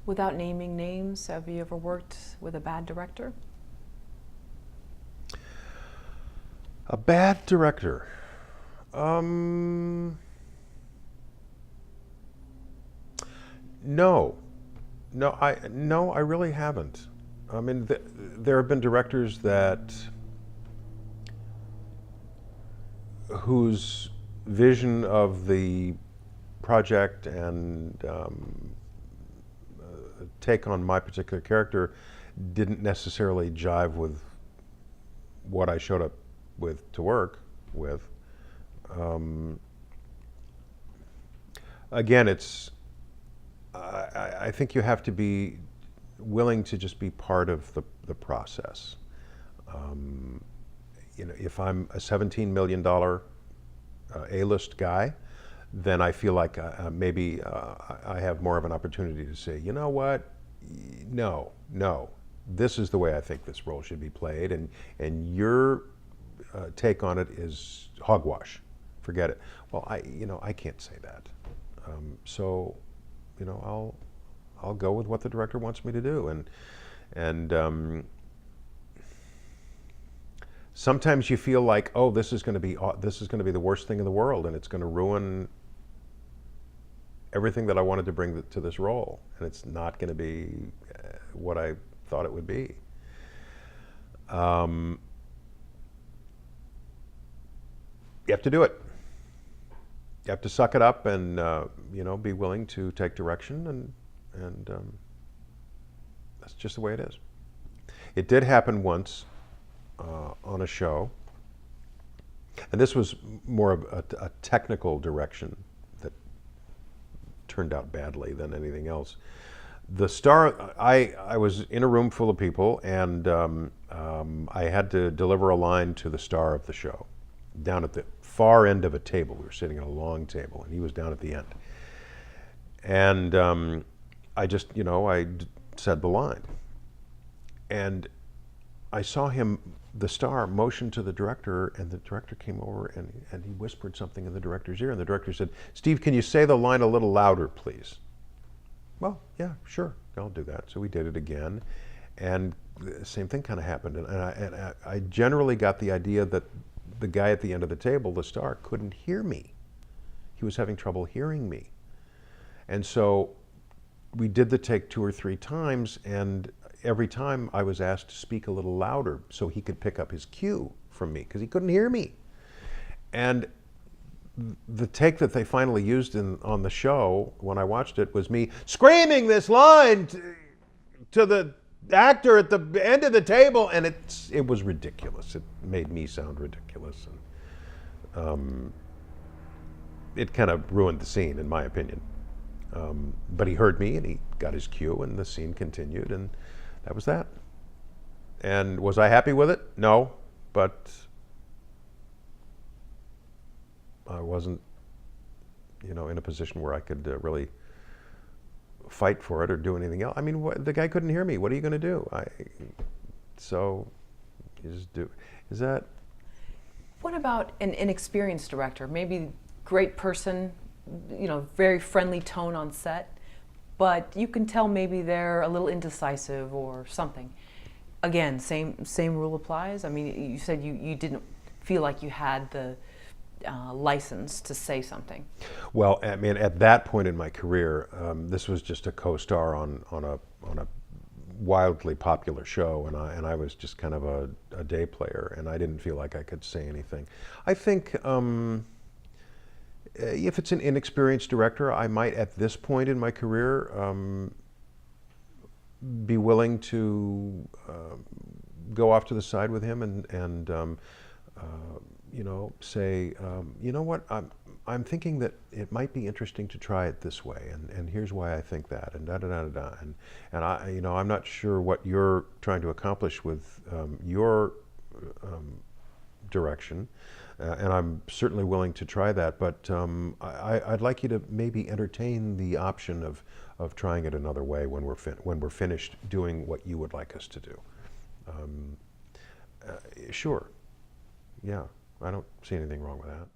Without naming names, have you ever worked with a bad director? A bad director. Um, no, no, I really haven't. I mean, there have been directors that whose vision of the project and take on my particular character didn't necessarily jive with what I showed up with to work with. Um, Again, I think you have to be willing to just be part of the process. Um, if I'm a $17 million A-list guy, then I feel like maybe I have more of an opportunity to say, you know what, no, this is the way I think this role should be played, and your take on it is hogwash. Forget it. Well, I can't say that. So, I'll go with what the director wants me to do, and sometimes you feel like, oh, this is going to be the worst thing in the world, and it's going to ruin everything that I wanted to bring to this role, and it's not going to be what I thought it would be. Um, you have to do it. You have to suck it up and be willing to take direction, and that's just the way it is. It did happen once on a show, and this was more of a technical direction that turned out badly than anything else. The star, I was in a room full of people, and I had to deliver a line to the star of the show, down at the far end of a table. We were sitting at a long table, and he was down at the end. And I just, I said the line. And I saw him, the star, motion to the director, and the director came over and he whispered something in the director's ear, and the director said, "Steve, can you say the line a little louder, please?" Well, yeah, sure, I'll do that. So we did it again, and the same thing kind of happened. And I generally got the idea that the guy at the end of the table, the star, couldn't hear me. He was having trouble hearing me. And so we did the take 2 or 3 times, and every time I was asked to speak a little louder so he could pick up his cue from me, because he couldn't hear me. And the take that they finally used on the show, when I watched it, was me screaming this line to the actor at the end of the table, and it was ridiculous. It made me sound ridiculous, and it kind of ruined the scene, in my opinion. But he heard me, and he got his cue, and the scene continued, and that was that. And was I happy with it? No, but I wasn't, in a position where I could really fight for it or do anything else. I mean, the guy couldn't hear me. What are you going to do? So you just do. Is that? What about an inexperienced director? Maybe great person, very friendly tone on set, but you can tell maybe they're a little indecisive or something. Again, same rule applies. I mean, you said you didn't feel like you had the license to say something. Well, I mean, at that point in my career, this was just a co-star on a wildly popular show, and I was just kind of a day player, and I didn't feel like I could say anything. I think if it's an inexperienced director, I might, at this point in my career, be willing to go off to the side with him and say, you know what, I'm thinking that it might be interesting to try it this way, and here's why I think that, and da da da da da, and I'm not sure what you're trying to accomplish with your direction, and I'm certainly willing to try that, but I'd like you to maybe entertain the option of trying it another way when we're finished doing what you would like us to do. Sure, yeah. I don't see anything wrong with that.